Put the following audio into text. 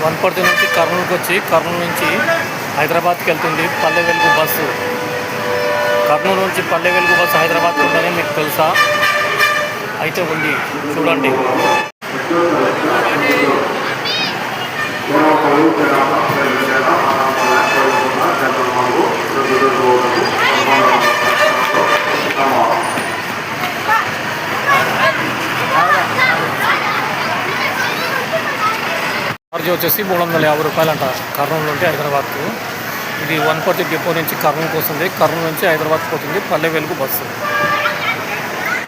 వనపర్తి నుంచి కర్నూలుకి వచ్చి కర్నూలు నుంచి హైదరాబాద్కి వెళ్తుంది పల్లె వెలుగు బస్సు. కర్నూలు నుంచి పల్లె వెలుగు బస్సు హైదరాబాద్కి ఉందని మీకు తెలుసా? అయితే ఉంది, చూడండి. ఛార్జ్ వచ్చేసి 350 రూపాయలు అంట కర్నూలు నుండి హైదరాబాద్కు. ఇది వనపర్తి డిపో నుంచి కర్నూలుకి వస్తుంది, కర్నూలు నుంచి హైదరాబాద్కి పోతుంది పల్లె వెలుగు బస్సు.